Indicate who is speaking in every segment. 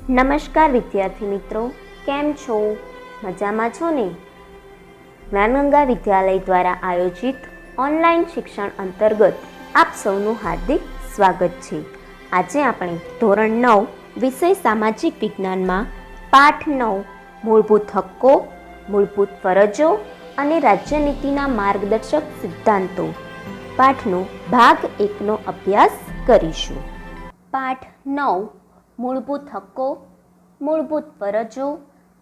Speaker 1: નમસ્કાર વિદ્યાર્થી મિત્રો, કેમ છો? મજામાં છો ને? જ્ઞાનગંગા વિદ્યાલય દ્વારા આયોજિત ઓનલાઈન શિક્ષણ અંતર્ગત આપ સૌનું હાર્દિક સ્વાગત છે. આજે આપણે ધોરણ 9 વિષય સામાજિક વિજ્ઞાનમાં પાઠ 9 મૂળભૂત હક્કો, મૂળભૂત ફરજો અને રાજ્યનીતિના માર્ગદર્શક સિદ્ધાંતો પાઠનો ભાગ 1નો અભ્યાસ કરીશું. પાઠ 9 મૂળભૂત હક્કો, મૂળભૂત ફરજો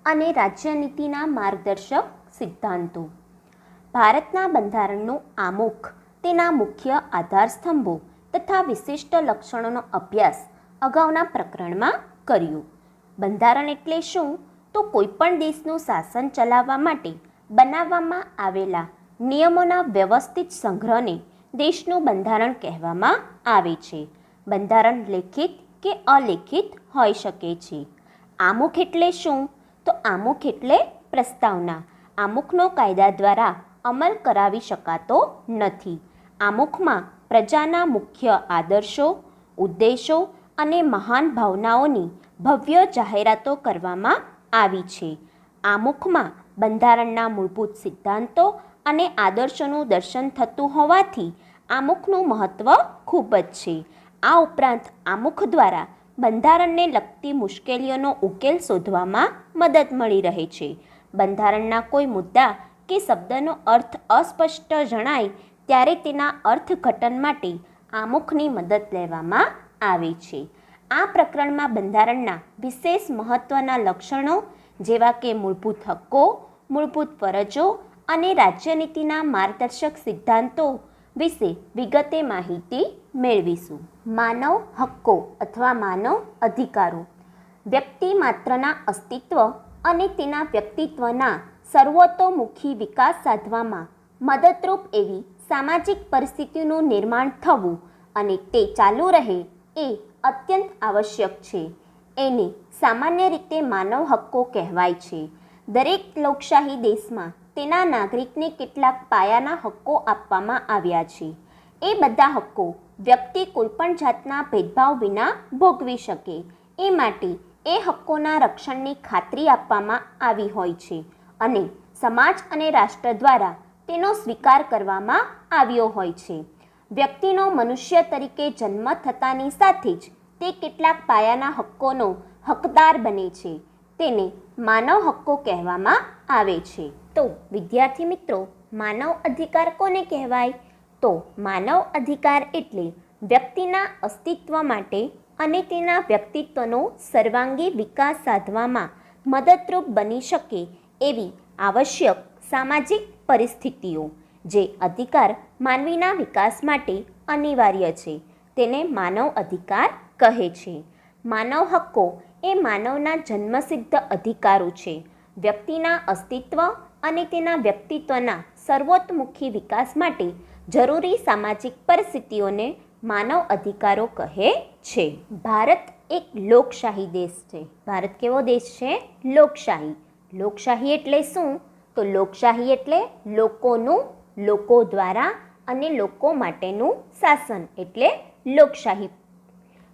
Speaker 1: અને રાજ્યનીતિના માર્ગદર્શક સિદ્ધાંતો. ભારતના બંધારણનું આમુખ, તેના મુખ્ય આધારસ્તંભો તથા વિશિષ્ટ લક્ષણોનો અભ્યાસ અગાઉના પ્રકરણમાં કર્યો. બંધારણ એટલે શું? તો કોઈપણ દેશનું શાસન ચલાવવા માટે બનાવવામાં આવેલા નિયમોના વ્યવસ્થિત સંગ્રહને દેશનું બંધારણ કહેવામાં આવે છે. બંધારણ લેખિત કે અલેખિત હોઈ શકે છે. આમુખ એટલે શું? તો આમુખ એટલે પ્રસ્તાવના. આમુખનો કાયદા દ્વારા અમલ કરાવી શકાતો નથી. આમુખમાં પ્રજાના મુખ્ય આદર્શો, ઉદ્દેશો અને મહાન ભાવનાઓની ભવ્ય જાહેરાતો કરવામાં આવી છે. આમુખમાં બંધારણના મૂળભૂત સિદ્ધાંતો અને આદર્શોનું દર્શન થતું હોવાથી આમુખનું મહત્ત્વ ખૂબ જ છે. આ ઉપરાંત આમુખ દ્વારા બંધારણને લગતી મુશ્કેલીઓનો ઉકેલ શોધવામાં મદદ મળી રહે છે. બંધારણના કોઈ મુદ્દા કે શબ્દનો અર્થ અસ્પષ્ટ જણાય ત્યારે તેના અર્થઘટન માટે આમુખની મદદ લેવામાં આવે છે. આ પ્રકરણમાં બંધારણના વિશેષ મહત્ત્વના લક્ષણો જેવા કે મૂળભૂત હક્કો, મૂળભૂત ફરજો અને રાજ્યનીતિના માર્ગદર્શક સિદ્ધાંતો વિશે વિગતે માહિતી મેળવીશું. માનવ હક્કો અથવા માનવ અધિકારો વ્યક્તિ માત્રના અસ્તિત્વ અને તેના વ્યક્તિત્વના સર્વતોમુખી વિકાસ સાધવામાં મદદરૂપ એવી સામાજિક પરિસ્થિતિનું નિર્માણ થવું અને તે ચાલુ રહે એ અત્યંત આવશ્યક છે. એને સામાન્ય રીતે માનવ હક્કો કહેવાય છે. દરેક લોકશાહી દેશમાં તેના નાગરિકને કેટલાક પાયાના હક્કો આપવામાં આવ્યા છે. એ બધા હક્કો વ્યક્તિ કોઈપણ જાતના ભેદભાવ વિના ભોગવી શકે એ માટે એ હક્કોના રક્ષણની ખાતરી આપવામાં આવી હોય છે અને સમાજ અને રાષ્ટ્ર દ્વારા તેનો સ્વીકાર કરવામાં આવ્યો હોય છે. વ્યક્તિનો મનુષ્ય તરીકે જન્મ થતાની સાથે જ તે કેટલાક પાયાના હક્કોનો હકદાર બને છે. તેને માનવ હક્કો કહેવામાં આવે છે. તો વિદ્યાર્થી મિત્રો, માનવ અધિકાર કોને કહેવાય? તો માનવ અધિકાર એટલે વ્યક્તિના અસ્તિત્વ માટે અને તેના વ્યક્તિત્વનો સર્વાંગી વિકાસ સાધવામાં મદદરૂપ બની શકે એવી આવશ્યક સામાજિક પરિસ્થિતિઓ. જે અધિકાર માનવીના વિકાસ માટે અનિવાર્ય છે તેને માનવ અધિકાર કહે છે. માનવ હક્કો એ માનવના જન્મસિદ્ધ અધિકારો છે. વ્યક્તિના અસ્તિત્વ અને તેના વ્યક્તિત્વના સર્વતોમુખી વિકાસ માટે જરૂરી સામાજિક પરિસ્થિતિઓને માનવ અધિકારો કહે છે. ભારત એક લોકશાહી દેશ છે. ભારત કેવો દેશ છે? લોકશાહી. લોકશાહી એટલે શું? તો લોકશાહી એટલે લોકોનું, લોકો દ્વારા અને લોકો માટેનું શાસન એટલે લોકશાહી.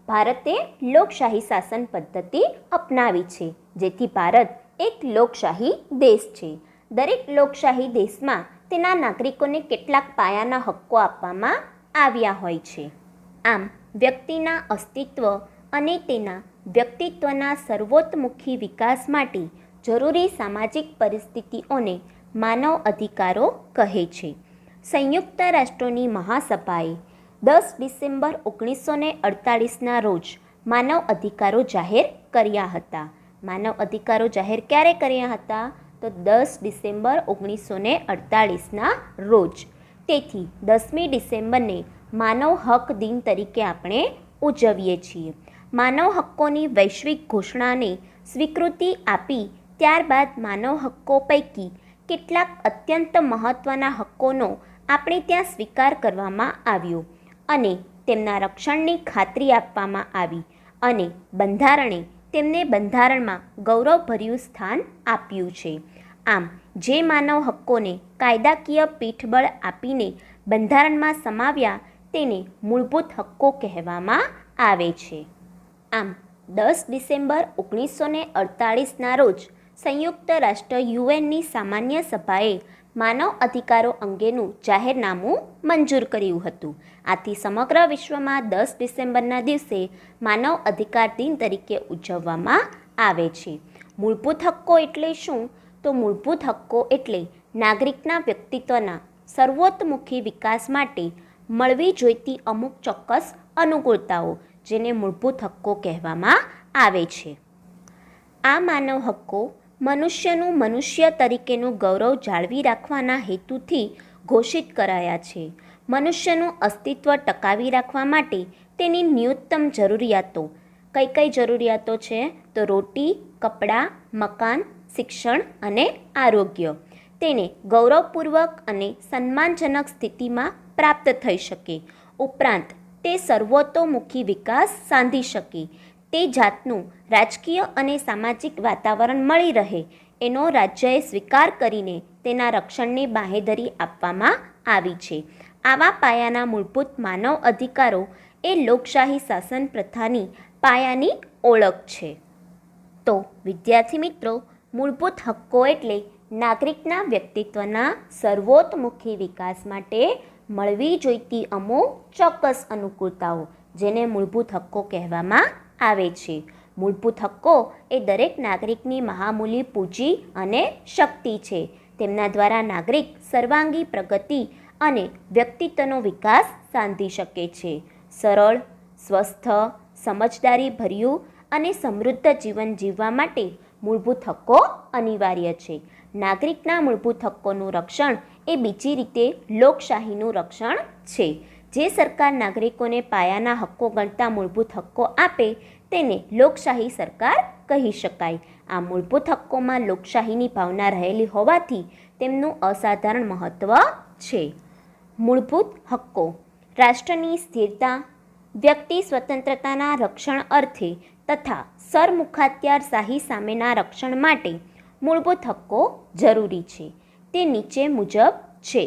Speaker 1: ભારતે લોકશાહી શાસન પદ્ધતિ અપનાવી છે, જેથી ભારત એક લોકશાહી દેશ છે. દરેક લોકશાહી દેશમાં તેના નાગરિકોને કેટલાક પાયાના હક્કો આપવામાં આવ્યા હોય છે. આમ વ્યક્તિના અસ્તિત્વ અને તેના વ્યક્તિત્વના સર્વતોમુખી વિકાસ માટે જરૂરી સામાજિક પરિસ્થિતિઓને માનવ અધિકારો કહે છે. સંયુક્ત રાષ્ટ્રોની મહાસભાએ 10 ડિસેમ્બર 1948ના રોજ માનવ અધિકારો જાહેર કર્યા હતા. માનવ અધિકારો જાહેર ક્યારે કર્યા હતા? તો 10 ડિસેમ્બર 1948ના રોજ. તેથી 10મી ડિસેમ્બરને માનવ હક દિન તરીકે આપણે ઉજવીએ છીએ. માનવ હક્કોની વૈશ્વિક ઘોષણાને સ્વીકૃતિ આપી ત્યારબાદ માનવ હક્કો પૈકી કેટલાક અત્યંત મહત્ત્વના હક્કોનો આપણે ત્યાં સ્વીકાર કરવામાં આવ્યો અને તેમના રક્ષણની ખાતરી આપવામાં આવી અને બંધારણે તેમને બંધારણમાં ગૌરવભર્યું સ્થાન આપ્યું છે. આમ જે માનવ હક્કોને કાયદાકીય પીઠબળ આપીને બંધારણમાં સમાવ્યા તેને મૂળભૂત હક્કો કહેવામાં આવે છે. આમ 10 ડિસેમ્બર 1948ના રોજ સંયુક્ત રાષ્ટ્ર યુએનની સામાન્ય સભાએ માનવ અધિકારો અંગેનું જાહેરનામું મંજૂર કર્યું હતું. આથી સમગ્ર વિશ્વમાં 10 ડિસેમ્બરના દિવસે માનવ અધિકાર દિન તરીકે ઉજવવામાં આવે છે. મૂળભૂત હક્કો એટલે શું? તો મૂળભૂત હક્કો એટલે નાગરિકના વ્યક્તિત્વના સર્વતોમુખી વિકાસ માટે મળવી જોઈતી અમુક ચોક્કસ અનુકૂળતાઓ, જેને મૂળભૂત હક્કો કહેવામાં આવે છે. આ માનવ હક્કો મનુષ્યનું મનુષ્ય તરીકેનું ગૌરવ જાળવી રાખવાના હેતુથી ઘોષિત કરાયા છે. મનુષ્યનું અસ્તિત્વ ટકાવી રાખવા માટે તેની ન્યૂનતમ જરૂરિયાતો કઈ કઈ જરૂરિયાતો છે? તો રોટી, કપડાં, મકાન, શિક્ષણ અને આરોગ્ય તેને ગૌરવપૂર્વક અને સન્માનજનક સ્થિતિમાં પ્રાપ્ત થઈ શકે. ઉપરાંત તે સર્વતોમુખી વિકાસ સાધી શકે તે જાતનું રાજકીય અને સામાજિક વાતાવરણ મળી રહે એનો રાજ્યએ સ્વીકાર કરીને તેના રક્ષણની બાંહેધરી આપવામાં આવી છે. આવા પાયાના મૂળભૂત માનવ અધિકારો એ લોકશાહી શાસન પ્રથાની પાયાની ઓળખ છે. તો વિદ્યાર્થી મિત્રો, મૂળભૂત હક્કો એટલે નાગરિકના વ્યક્તિત્વના સર્વતોમુખી વિકાસ માટે મળવી જોઈતી અમુક ચોક્કસ અનુકૂળતાઓ, જેને મૂળભૂત હક્કો કહેવામાં આવે છે. મૂળભૂત હક્કો એ દરેક નાગરિકની મહામૂલી પૂંજી અને શક્તિ છે. તેમના દ્વારા નાગરિક સર્વાંગી પ્રગતિ અને વ્યક્તિત્વનો વિકાસ સાધી શકે છે. સરળ, સ્વસ્થ, સમજદારીભર્યું અને સમૃદ્ધ જીવન જીવવા માટે મૂળભૂત હક્કો અનિવાર્ય છે. નાગરિકના મૂળભૂત હક્કોનું રક્ષણ એ બીજી રીતે લોકશાહીનું રક્ષણ છે. જે સરકાર નાગરિકોને પાયાના હક્કો ગણતા મૂળભૂત હક્કો આપે તેને લોકશાહી સરકાર કહી શકાય. આ મૂળભૂત હક્કોમાં લોકશાહીની ભાવના રહેલી હોવાથી તેમનું અસાધારણ મહત્ત્વ છે. મૂળભૂત હક્કો રાષ્ટ્રની સ્થિરતા, વ્યક્તિ સ્વતંત્રતાના રક્ષણ અર્થે તથા સરમુખત્યારશાહી સામેના રક્ષણ માટે મૂળભૂત હક્કો જરૂરી છે. તે નીચે મુજબ છે.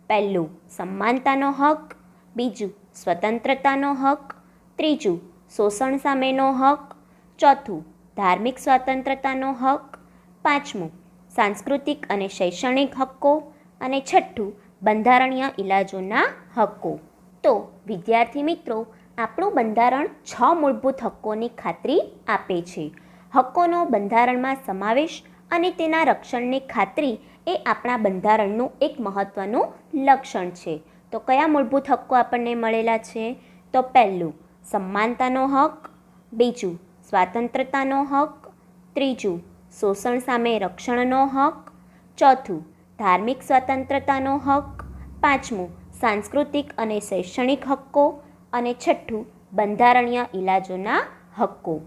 Speaker 1: પહેલું, સમાનતાનો હક. બીજું, સ્વતંત્રતાનો હક. ત્રીજું, શોષણ સામેનો હક. ચોથું, ધાર્મિક સ્વતંત્રતાનો હક. પાંચમું, સાંસ્કૃતિક અને શૈક્ષણિક હક્કો. અને છઠ્ઠું, બંધારણીય ઇલાજોના હક્કો. તો વિદ્યાર્થી મિત્રો, આપણું બંધારણ 6 મૂળભૂત હક્કોની ખાતરી આપે છે. હક્કોનો બંધારણમાં સમાવેશ અને તેના રક્ષણની ખાતરી એ આપણા બંધારણનું એક મહત્ત્વનું લક્ષણ છે. તો કયા મૂળભૂત હક્કો આપણને મળેલા છે? તો પહેલું, સમાનતાનો હક. બીજું, સ્વાતંત્રતાનો હક. ત્રીજું, શોષણ સામે રક્ષણનો હક. ચોથું, ધાર્મિક સ્વતંત્રતાનો હક. પાંચમું, સાંસ્કૃતિક અને શૈક્ષણિક હક્કો. અને છઠ્ઠું, બંધારણીય ઇલાજોના હક્કો.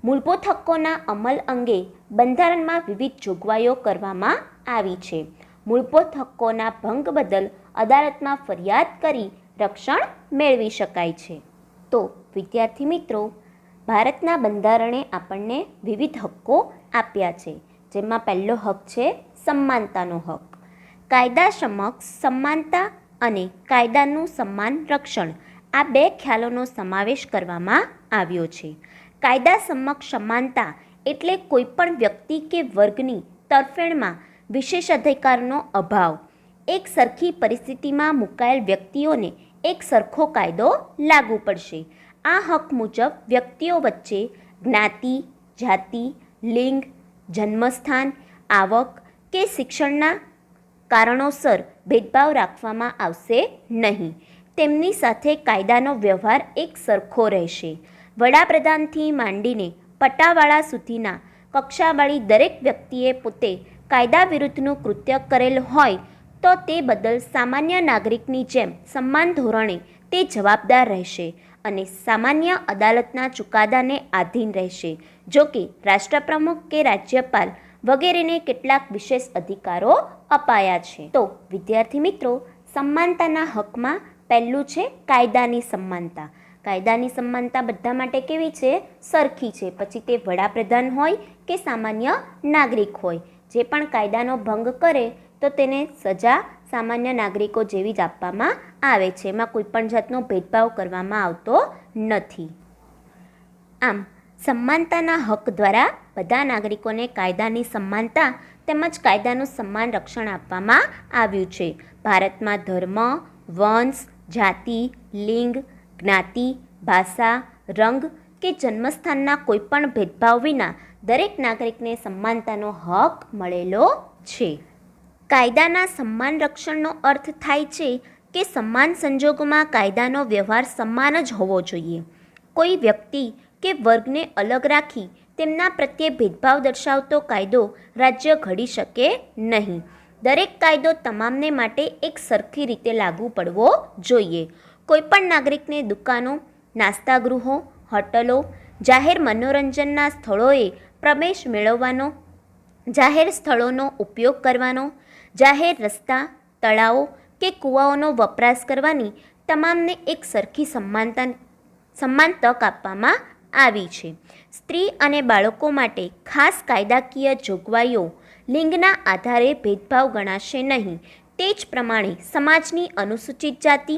Speaker 1: મૂળભૂત હક્કોના અમલ અંગે બંધારણમાં વિવિધ જોગવાઈઓ કરવામાં આવી છે. મૂળભૂત હક્કોના ભંગ બદલ અદાલતમાં ફરિયાદ કરી રક્ષણ મેળવી શકાય છે. તો વિદ્યાર્થી મિત્રો, ભારતના બંધારણે આપણને વિવિધ હક્કો આપ્યા છે. જેમાં પહેલો હક છે સમાનતાનો હક. કાયદા સમક્ષ સમાનતા અને કાયદાનું સમાન રક્ષણ આ બે ખ્યાલોનો સમાવેશ કરવામાં આવ્યો છે. કાયદા સમક્ષ સમાનતા એટલે કોઈપણ વ્યક્તિ કે વર્ગની તરફેણમાં વિશેષાધિકારનો અભાવ. એક સરખી પરિસ્થિતિમાં મુકાયેલ વ્યક્તિઓને એક સરખો કાયદો લાગુ પડશે. આ હક મુજબ વ્યક્તિઓ વચ્ચે જ્ઞાતિ, જાતિ, લિંગ, જન્મસ્થાન, આવક કે શિક્ષણના કારણોસર ભેદભાવ રાખવામાં આવશે નહીં. તેમની સાથે કાયદાનો વ્યવહાર એક સરખો રહેશે. વડાપ્રધાનથી માંડીને પટાવાળા સુધીના કક્ષાવાળી દરેક વ્યક્તિએ પોતે કાયદા વિરુદ્ધનું કૃત્ય કરેલ હોય તો તે બદલ સામાન્ય નાગરિકની જેમ સમાન ધોરણે તે જવાબદાર રહેશે અને સામાન્ય અદાલતના ચુકાદાને આધીન રહેશે. જો કે રાષ્ટ્રપ્રમુખ કે રાજ્યપાલ વગેરેને કેટલાક વિશેષ અધિકારો અપાયા છે. તો વિદ્યાર્થી મિત્રો, સમાનતાના હકમાં પહેલું છે કાયદાની સમાનતા. કાયદાની સમાનતા બધા માટે કેવી છે? સરખી છે. પછી તે વડાપ્રધાન હોય કે સામાન્ય નાગરિક હોય, જે પણ કાયદાનો ભંગ કરે તો તેને સજા સામાન્ય નાગરિકો જેવી જ આપવામાં આવે છે. એમાં કોઈ પણ જાતનો ભેદભાવ કરવામાં આવતો નથી. આમ સમાનતાના હક દ્વારા બધા નાગરિકોને કાયદાની સમાનતા તેમજ કાયદાનું સમાન રક્ષણ આપવામાં આવ્યું છે. ભારતમાં ધર્મ, વંશ, જાતિ, લિંગ, જ્ઞાતિ, ભાષા, રંગ કે જન્મસ્થાનના કોઈપણ ભેદભાવ વિના દરેક નાગરિકને સમાનતાનો હક મળેલો છે. કાયદાના સમાન રક્ષણનો અર્થ થાય છે કે સમાન સંજોગોમાં કાયદાનો વ્યવહાર સમાન જ હોવો જોઈએ. કોઈ વ્યક્તિ કે વર્ગને અલગ રાખી તેમના પ્રત્યે ભેદભાવ દર્શાવતો કાયદો રાજ્ય ઘડી શકે નહીં. દરેક કાયદો તમામને માટે એક સરખી રીતે લાગુ પડવો જોઈએ. કોઈપણ નાગરિકને દુકાનો, નાસ્તાગૃહો, હોટલો, જાહેર મનોરંજનના સ્થળોએ પ્રવેશ મેળવવાનો, જાહેર સ્થળોનો ઉપયોગ કરવાનો, જાહેર રસ્તા, તળાવો કે કૂવાઓનો વપરાશ કરવાની તમામને એક સરખી સમાન તક આપવામાં આવી છે. સ્ત્રી અને બાળકો માટે ખાસ કાયદાકીય જોગવાઈઓ લિંગના આધારે ભેદભાવ ગણાશે નહીં. તે જ પ્રમાણે સમાજની અનુસૂચિત જાતિ,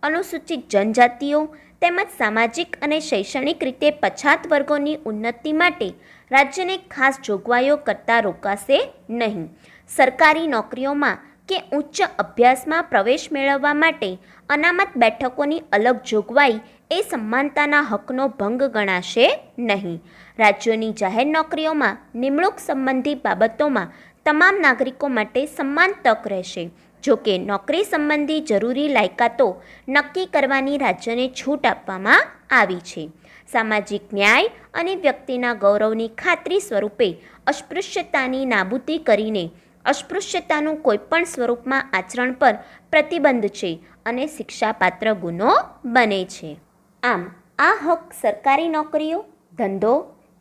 Speaker 1: અનુસૂચિત જનજાતિઓ તેમજ સામાજિક અને શૈક્ષણિક રીતે પછાત વર્ગોની ઉન્નતિ માટે રાજ્યને ખાસ જોગવાઈઓ કરતા રોકાશે નહીં. સરકારી નોકરીઓમાં કે ઉચ્ચ અભ્યાસમાં પ્રવેશ મેળવવા માટે અનામત બેઠકોની અલગ જોગવાઈ એ સમાનતાના હકનો ભંગ ગણાશે નહીં. રાજ્યોની જાહેર નોકરીઓમાં નિમણૂક સંબંધી બાબતોમાં તમામ નાગરિકો માટે સમાન તક રહેશે. જોકે નોકરી સંબંધી જરૂરી લાયકાતો નક્કી કરવાની રાજ્યને છૂટ આપવામાં આવી છે. સામાજિક ન્યાય અને વ્યક્તિના ગૌરવની ખાતરી સ્વરૂપે અસ્પૃશ્યતાની નાબૂદી કરીને અસ્પૃશ્યતાનું કોઈપણ સ્વરૂપમાં આચરણ પર પ્રતિબંધ છે અને શિક્ષાપાત્ર ગુનો બને છે. આમ આ હક સરકારી નોકરીઓ, ધંધો,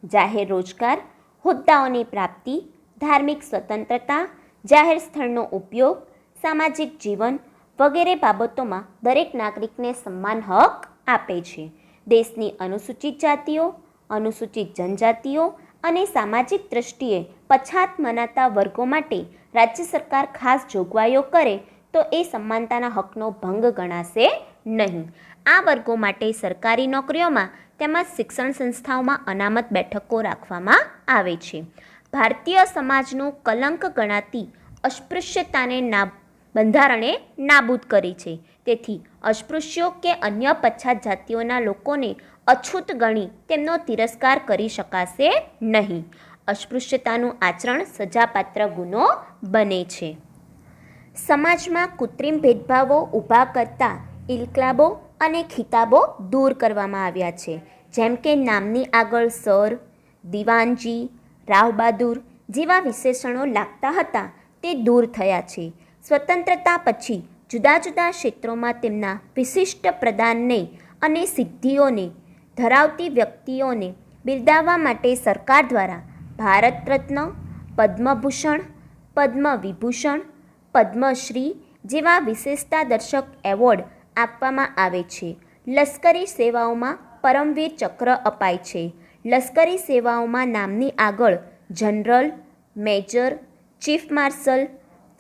Speaker 1: જાહેર રોજગાર, હોદ્દાઓની પ્રાપ્તિ, ધાર્મિક સ્વતંત્રતા, જાહેર સ્થળનો ઉપયોગ, સામાજિક જીવન વગેરે બાબતોમાં દરેક નાગરિકને સમાન હક આપે છે. દેશની અનુસૂચિત જાતિઓ, અનુસૂચિત જનજાતિઓ અને સામાજિક દ્રષ્ટિએ પછાત મનાતા વર્ગો માટે રાજ્ય સરકાર ખાસ જોગવાઈઓ કરે તો એ સમાનતાના હકનો ભંગ ગણાશે નહીં. આ વર્ગો માટે સરકારી નોકરીઓમાં તેમજ શિક્ષણ સંસ્થાઓમાં અનામત બેઠકો રાખવામાં આવે છે. ભારતીય સમાજનું કલંક ગણાતી અસ્પૃશ્યતાને બંધારણે નાબૂદ કરી છે. તેથી અસ્પૃશ્યો કે અન્ય પછાત જાતિઓના લોકોને અછૂત ગણી તેમનો તિરસ્કાર કરી શકાશે નહીં. અસ્પૃશ્યતાનું આચરણ સજાપાત્ર ગુનો બને છે. સમાજમાં કૃત્રિમ ભેદભાવો ઊભા કરતા ઇલકલાબો અને ખિતાબો દૂર કરવામાં આવ્યા છે. જેમ કે નામની આગળ સર, દિવાનજી, રાવ બહાદુર જેવા વિશેષણો લાગતા હતા તે દૂર થયા છે. સ્વતંત્રતા પછી જુદા જુદા ક્ષેત્રોમાં તેમના વિશિષ્ટ પ્રદાનને અને સિદ્ધિઓને ધરાવતી વ્યક્તિઓને બિરદાવવા માટે સરકાર દ્વારા ભારત રત્ન, પદ્મભૂષણ, પદ્મવિભૂષણ, પદ્મશ્રી જેવા વિશેષતાદર્શક એવોર્ડ આપવામાં આવે છે. લશ્કરી સેવાઓમાં પરમવીર ચક્ર અપાય છે. લશ્કરી સેવાઓમાં નામની આગળ general, major, chief marshal,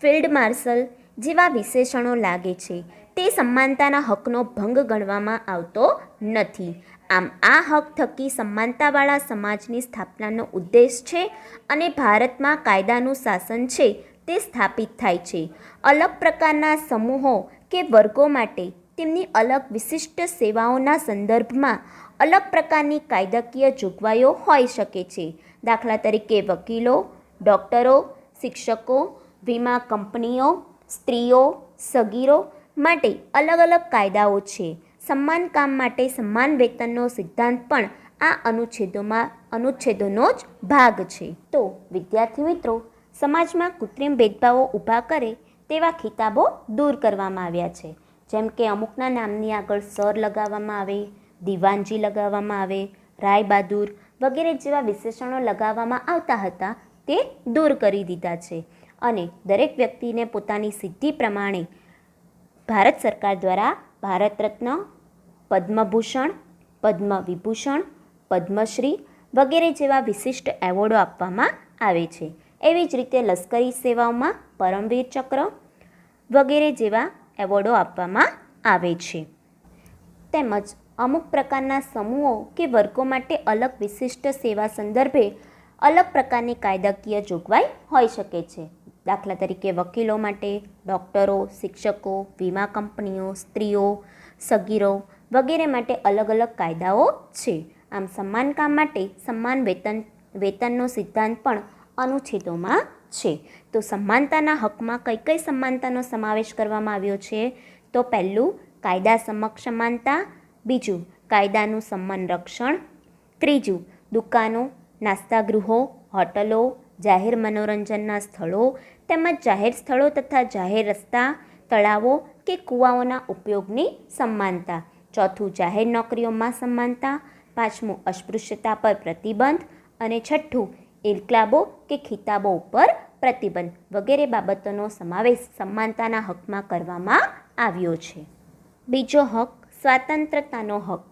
Speaker 1: field marshal જેવા વિશેષણો લાગે છે. તે સમાનતાના હકનો ભંગ ગણવામાં આવતો નથી. આમ આ હક થકી સમાનતાવાળા સમાજની સ્થાપનાનો ઉદ્દેશ છે અને ભારતમાં કાયદાનું શાસન છે તે સ્થાપિત થાય છે. અલગ પ્રકારના સમૂહો કે વર્ગો માટે તેમની અલગ વિશિષ્ટ સેવાઓના સંદર્ભમાં અલગ પ્રકારની કાયદાકીય જોગવાઈઓ હોઈ શકે છે. દાખલા તરીકે વકીલો, ડૉક્ટરો, શિક્ષકો, વીમા કંપનીઓ, સ્ત્રીઓ, સગીરો માટે અલગ અલગ કાયદાઓ છે. સમાન કામ માટે સમાન વેતનનો સિદ્ધાંત પણ આ અનુચ્છેદોનો જ ભાગ છે. તો વિદ્યાર્થી મિત્રો, સમાજમાં કૃત્રિમ ભેદભાવો ઊભા કરે તેવા ખિતાબો દૂર કરવામાં આવ્યા છે. જેમ કે અમુકના નામની આગળ સર લગાવવામાં આવે, દિવાનજી લગાવવામાં આવે, રાય બહાદુર વગેરે જેવા વિશેષણો લગાવવામાં આવતા હતા તે દૂર કરી દીધા છે. અને દરેક વ્યક્તિને પોતાની સિદ્ધિ પ્રમાણે ભારત સરકાર દ્વારા ભારત રત્ન, પદ્મભૂષણ, પદ્મવિભૂષણ, પદ્મશ્રી વગેરે જેવા વિશિષ્ટ એવોર્ડો આપવામાં આવે છે. એવી જ રીતે લશ્કરી સેવાઓમાં પરમવીર ચક્ર વગેરે જેવા એવોર્ડો આપવામાં આવે છે. તેમજ અમુક પ્રકારના સમૂહો કે વર્ગો માટે અલગ વિશિષ્ટ સેવા સંદર્ભે અલગ પ્રકારની કાયદાકીય જોગવાઈ હોઈ શકે છે. દાખલા તરીકે વકીલો માટે, ડૉક્ટરો, શિક્ષકો, વીમા કંપનીઓ, સ્ત્રીઓ, સગીરો વગેરે માટે અલગ અલગ કાયદાઓ છે. આમ સમાન કામ માટે સમાન વેતનનો સિદ્ધાંત પણ અનુચ્છેદોમાં છે. તો સમાનતાના હકમાં કઈ કઈ સમાનતાનો સમાવેશ કરવામાં આવ્યો છે? તો પહેલું કાયદા સમક્ષ સમાનતા, બીજું કાયદાનું સમાન રક્ષણ, ત્રીજું દુકાનો, નાસ્તાગૃહો, હોટલો, જાહેર મનોરંજનના સ્થળો તેમજ જાહેર સ્થળો તથા જાહેર રસ્તા, તળાવો કે કૂવાઓના ઉપયોગની સમાનતા, ચોથું જાહેર નોકરીઓમાં સમાનતા, પાંચમું અસ્પૃશ્યતા પર પ્રતિબંધ અને છઠ્ઠું ઇરકલાબો કે ખિતાબો ઉપર પ્રતિબંધ વગેરે બાબતોનો સમાવેશ સમાનતાના હકમાં કરવામાં આવ્યો છે. બીજો હક સ્વતંત્રતાનો હક.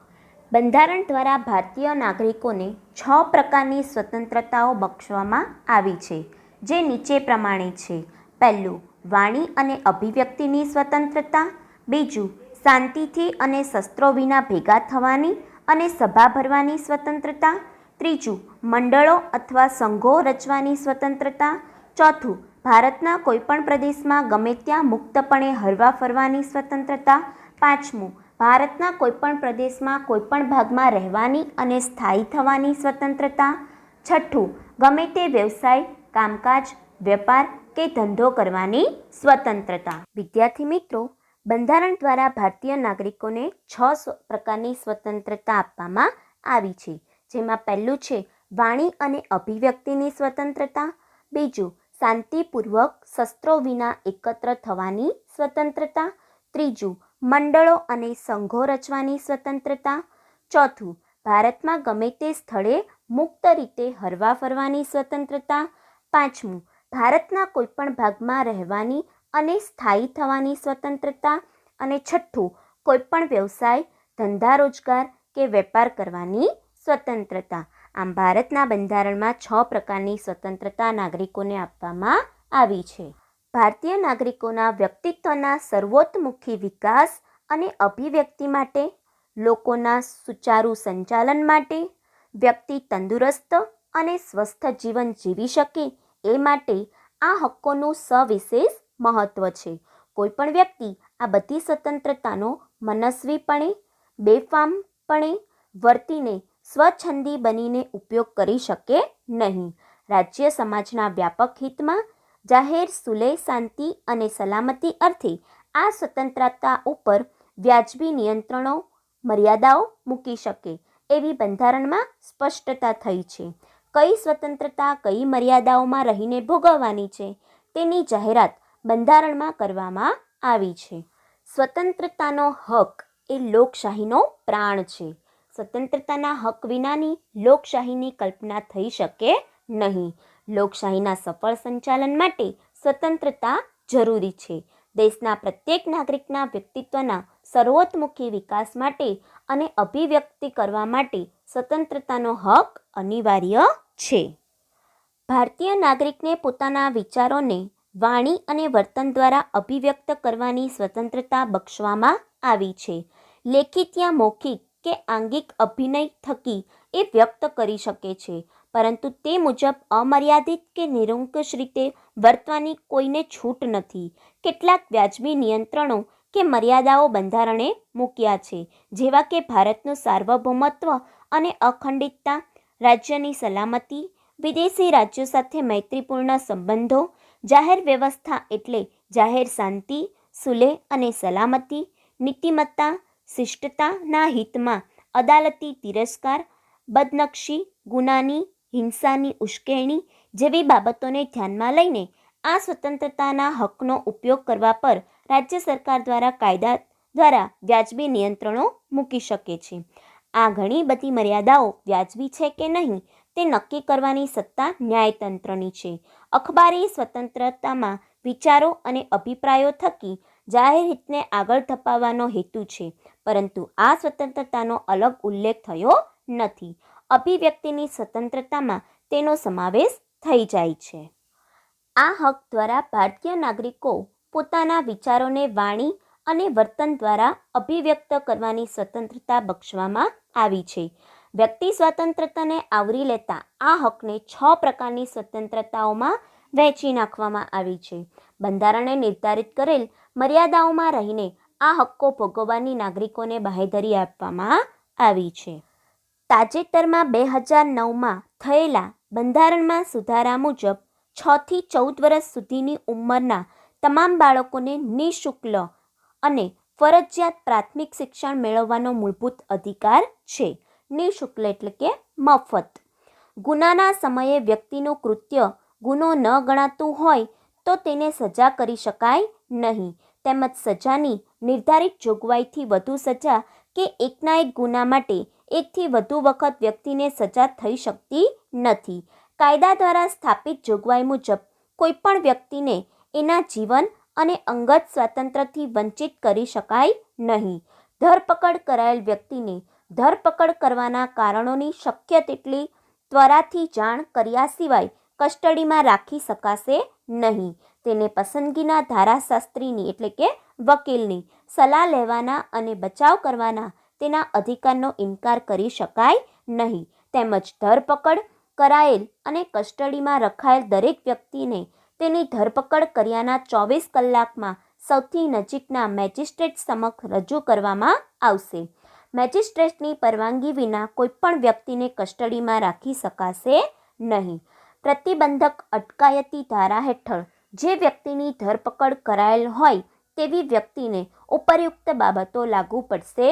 Speaker 1: બંધારણ દ્વારા ભારતીય નાગરિકોને 6 પ્રકારની સ્વતંત્રતાઓ બક્ષવામાં આવી છે, જે નીચે પ્રમાણે છે. પહેલું વાણી અને અભિવ્યક્તિની સ્વતંત્રતા, બીજું શાંતિથી અને શસ્ત્રો વિના ભેગા થવાની અને સભા ભરવાની સ્વતંત્રતા, ત્રીજું મંડળો અથવા સંઘો રચવાની સ્વતંત્રતા, ચોથું ભારતના કોઈપણ પ્રદેશમાં ગમે ત્યાં મુક્તપણે હરવા ફરવાની સ્વતંત્રતા, પાંચમું ભારતના કોઈપણ પ્રદેશમાં કોઈપણ ભાગમાં રહેવાની અને સ્થાયી થવાની સ્વતંત્રતા, છઠ્ઠું ગમે તે વ્યવસાય, કામકાજ, વેપાર કે ધંધો કરવાની સ્વતંત્રતા. વિદ્યાર્થી મિત્રો, બંધારણ દ્વારા ભારતીય નાગરિકોને 6 પ્રકારની સ્વતંત્રતા આપવામાં આવી છે, જેમાં પહેલું છે વાણી અને અભિવ્યક્તિની સ્વતંત્રતા, બીજું શાંતિપૂર્વક શસ્ત્રો વિના એકત્ર થવાની સ્વતંત્રતા, ત્રીજું મંડળો અને સંઘો રચવાની સ્વતંત્રતા, ચોથું ભારતમાં ગમે તે સ્થળે મુક્ત રીતે હરવા ફરવાની સ્વતંત્રતા, પાંચમું ભારતના કોઈપણ ભાગમાં રહેવાની અને સ્થાયી થવાની સ્વતંત્રતા અને છઠ્ઠું કોઈપણ વ્યવસાય, ધંધા રોજગાર કે વેપાર કરવાની સ્વતંત્રતા. આમ ભારતના બંધારણમાં 6 પ્રકારની સ્વતંત્રતા નાગરિકોને આપવામાં આવી છે. ભારતીય નાગરિકોના વ્યક્તિત્વના સર્વતોમુખી વિકાસ અને અભિવ્યક્તિ માટે, લોકોના સુચારુ સંચાલન માટે, વ્યક્તિ તંદુરસ્ત અને સ્વસ્થ જીવન જીવી શકે એ માટે આ હક્કોનું સવિશેષ મહત્વ છે. કોઈપણ વ્યક્તિ આ બધી સ્વતંત્રતાનો મનસ્વીપણે, બેફામપણે વર્તીને સ્વચ્છંદી બનીને ઉપયોગ કરી શકે નહીં. રાજ્ય સમાજના વ્યાપક હિતમાં જાહેર સુલેહ, શાંતિ અને સલામતી અર્થે આ સ્વતંત્રતા ઉપર વ્યાજબી નિયંત્રણો, મર્યાદાઓ મૂકી શકે એવી બંધારણમાં સ્પષ્ટતા થઈ છે. કઈ સ્વતંત્રતા કઈ મર્યાદાઓમાં રહીને ભોગવવાની છે તેની જાહેરાત બંધારણમાં કરવામાં આવી છે. સ્વતંત્રતાનો હક એ લોકશાહીનો પ્રાણ છે. સ્વતંત્રતાના હક વિનાની લોકશાહીની કલ્પના થઈ શકે નહીં. લોકશાહીના સફળ સંચાલન માટે સ્વતંત્રતા જરૂરી છે. દેશના પ્રત્યેક નાગરિકના વ્યક્તિત્વના સર્વતોમુખી વિકાસ માટે અને અભિવ્યક્તિ કરવા માટે સ્વતંત્રતાનો હક અનિવાર્ય છે. ભારતીય નાગરિકને પોતાના વિચારોને વાણી અને વર્તન દ્વારા અભિવ્યક્ત કરવાની સ્વતંત્રતા બક્ષવામાં આવી છે. લેખિત યા મૌખિક કે આંગિક અભિનય થકી એ વ્યક્ત કરી શકે છે, પરંતુ તે મુજબ અમર્યાદિત કે નિરંકુશ રીતે વર્તવાની કોઈને છૂટ નથી. કેટલાક વ્યાજબી નિયંત્રણો કે મર્યાદાઓ બંધારણે મૂક્યા છે, જેવા કે ભારતનું સાર્વભૌમત્વ અને અખંડિતતા, રાજ્યની સલામતી, વિદેશી રાજ્યો સાથે મૈત્રીપૂર્ણ સંબંધો, જાહેર વ્યવસ્થા એટલે જાહેર શાંતિ, સુલેહ અને સલામતી, નીતિમત્તા, શિષ્ટતાના હિતમાં અદાલતી તિરસ્કાર, બદનક્ષી, ગુનાની, હિંસાની ઉશ્કેરણી જેવી બાબતોને ધ્યાનમાં લઈને આ સ્વતંત્રતાના હકનો ઉપયોગ કરવા પર રાજ્ય સરકાર દ્વારા કાયદા દ્વારા વ્યાજબી નિયંત્રણો મૂકી શકે છે. આ ઘણી બધી મર્યાદાઓ વ્યાજબી છે કે નહીં તે નક્કી કરવાની સત્તા ન્યાયતંત્રની છે. અખબારી સ્વતંત્રતામાં વિચારો અને અભિપ્રાયો થકી જાહેર હિતને આગળ ધપાવવાનો હેતુ છે, પરંતુ આ સ્વતંત્રતાનો અલગ ઉલ્લેખ થયો નથી. અભિવ્યક્તિની સ્વતંત્રતામાં તેનો સમાવેશ થઈ જાય છે. આ હક દ્વારા ભારતીય નાગરિકો પોતાના વિચારોને વાણી અને વર્તન દ્વારા અભિવ્યક્ત કરવાની સ્વતંત્રતા બક્ષવામાં આવી છે. વ્યક્તિ સ્વતંત્રતાને આવરી લેતા આ હકને 6 પ્રકારની સ્વતંત્રતાઓમાં વહેંચી નાખવામાં આવી છે. બંધારણે નિર્ધારિત કરેલ મર્યાદાઓમાં રહીને આ હક્કો ભોગવવાની નાગરિકોને બાંહેધરી આપવામાં આવી છે. તાજેતરમાં 2009માં થયેલા બંધારણમાં સુધારા મુજબ 6 થી 14 વર્ષ સુધીની ઉંમરના તમામ બાળકોને નિઃશુલ્ક અને ફરજિયાત પ્રાથમિક શિક્ષણ મેળવવાનો મૂળભૂત અધિકાર છે. નિઃશુલ્ક એટલે કે મફત. ગુનાના સમયે વ્યક્તિનું કૃત્ય ગુનો ન ગણાતું હોય તો તેને સજા કરી શકાય નહીં, તેમજ સજાની નિર્ધારિત જોગવાઈથી વધુ સજા કે એકના એક ગુના માટે એકથી વધુ વખત વ્યક્તિને સજા થઈ શકતી નથી. કાયદા દ્વારા સ્થાપિત જોગવાઈ મુજબ કોઈપણ વ્યક્તિને એના જીવન અને અંગત સ્વાતંત્ર્યથી વંચિત કરી શકાય નહીં. ધરપકડ કરાયેલ વ્યક્તિને ધરપકડ કરવાના કારણોની શક્ય તેટલી ત્વરાથી જાણ કર્યા સિવાય કસ્ટડીમાં રાખી શકાશે નહીં. તેને પસંદગીના ધારાશાસ્ત્રીની એટલે કે વકીલની સલાહ લેવાના અને બચાવ કરવાના તેના અધિકારનો ઇનકાર કરી શકાય નહીં. તેમજ ધરપકડ કરાયેલ અને કસ્ટડીમાં રખાયેલ દરેક વ્યક્તિને તેની ધરપકડ કર્યાના 24 કલાકમાં સૌથી નજીકના મેજિસ્ટ્રેટ સમક્ષ રજૂ કરવામાં આવશે. મેજિસ્ટ્રેટની પરવાનગી વિના કોઈપણ વ્યક્તિને કસ્ટડીમાં રાખી શકાશે નહીં. પ્રતિબંધક અટકાયતી ધારા હેઠળ જે વ્યક્તિની ધરપકડ કરાયેલ હોય તેવી વ્યક્તિને ઉપરયુક્ત બાબતો લાગુ પડશે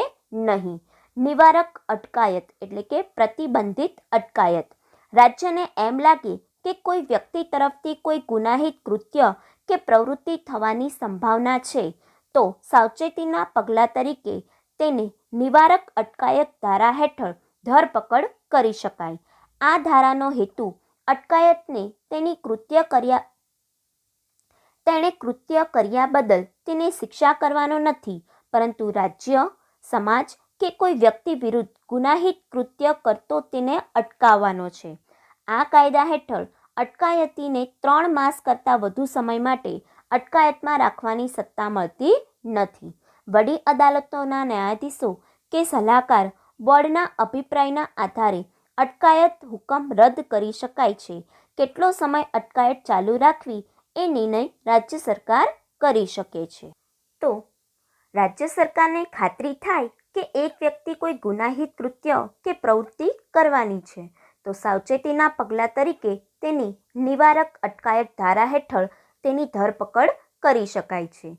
Speaker 1: નહીં. નિવારક અટકાયત એટલે કે પ્રતિબંધિત અટકાયત. રાજ્યને એમ લાગે કે કોઈ વ્યક્તિ તરફથી કોઈ ગુનાહિત કૃત્ય કે પ્રવૃત્તિ થવાની સંભાવના છે તો સાવચેતીના પગલાં તરીકે તેને નિવારક અટકાયત ધારા હેઠળ ધરપકડ કરી શકાય. આ ધારાનો હેતુ અટકાયતને તેણે કૃત્ય કર્યા બદલ તેને શિક્ષા કરવાનો નથી, પરંતુ રાજ્ય, સમાજ કે કોઈ વ્યક્તિ વિરુદ્ધ ગુનાહિત કૃત્ય કરતો તેને અટકાવવાનો છે. આ કાયદા હેઠળ અટકાયતીને 3 માસ કરતાં વધુ સમય માટે અટકાયતમાં રાખવાની સત્તા મળતી નથી. વડી અદાલતોના ન્યાયાધીશો કે સલાહકાર બોર્ડના અભિપ્રાયના આધારે અટકાયત હુકમ રદ કરી શકાય છે. કેટલો સમય અટકાયત ચાલુ રાખવી એ નિર્ણય રાજ્ય સરકાર કરી શકે છે. તો રાજ્ય સરકારને ખાતરી થાય કે એક વ્યક્તિ કોઈ ગુનાહિત કૃત્ય કે પ્રવૃત્તિ કરવાની છે તો સાવચેતીના પગલાં તરીકે તેની નિવારક અટકાયત ધારા હેઠળ તેની ધરપકડ કરી શકાય છે.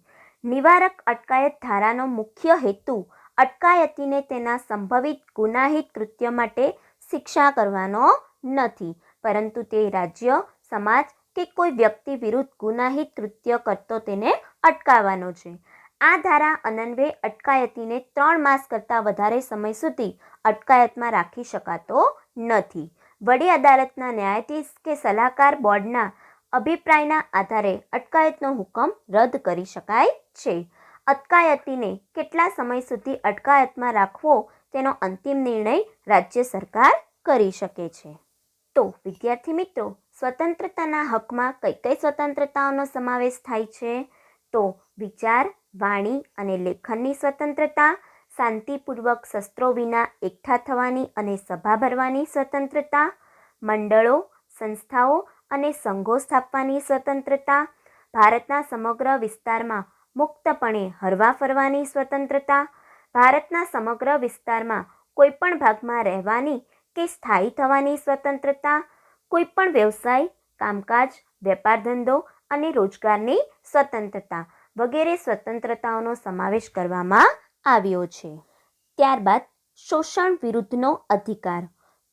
Speaker 1: નિવારક અટકાયત ધારાનો મુખ્ય હેતુ અટકાયતીને તેના સંભવિત ગુનાહિત કૃત્ય માટે શિક્ષા કરવાનો નથી, પરંતુ તે રાજ્ય, સમાજ કે કોઈ વ્યક્તિ વિરુદ્ધ ગુનાહિત કૃત્ય કરતો તેને અટકાવવાનો છે. આ ધારા અન્વયે અટકાયતીને 3 માસ કરતાં વધારે સમય સુધી અટકાયતમાં રાખી શકાતો નથી. વડી અદાલતના ન્યાયાધીશ કે સલાહકાર બોર્ડના અભિપ્રાયના આધારે અટકાયતનો હુકમ રદ કરી શકાય છે. અટકાયતીને કેટલા સમય સુધી અટકાયતમાં રાખવો તેનો અંતિમ નિર્ણય રાજ્ય સરકાર કરી શકે છે. તો વિદ્યાર્થી મિત્રો, સ્વતંત્રતાના હકમાં કઈ કઈ સ્વતંત્રતાઓનો સમાવેશ થાય છે? તો વિચાર, વાણી અને લેખનની સ્વતંત્રતા, શાંતિપૂર્વક શસ્ત્રો વિના એકઠા થવાની અને સભા ભરવાની સ્વતંત્રતા, મંડળો, સંસ્થાઓ અને સંઘો સ્થાપવાની સ્વતંત્રતા, ભારતના સમગ્ર વિસ્તારમાં મુક્તપણે હરવા ફરવાની સ્વતંત્રતા, ભારતના સમગ્ર વિસ્તારમાં કોઈપણ ભાગમાં રહેવાની કે સ્થાયી થવાની સ્વતંત્રતા, કોઈપણ વ્યવસાય, કામકાજ, વેપાર ધંધો અને રોજગારની સ્વતંત્રતા વગેરે સ્વતંત્રતાઓનો સમાવેશ કરવામાં આવ્યો છે. ત્યારબાદ શોષણ વિરુદ્ધનો અધિકાર.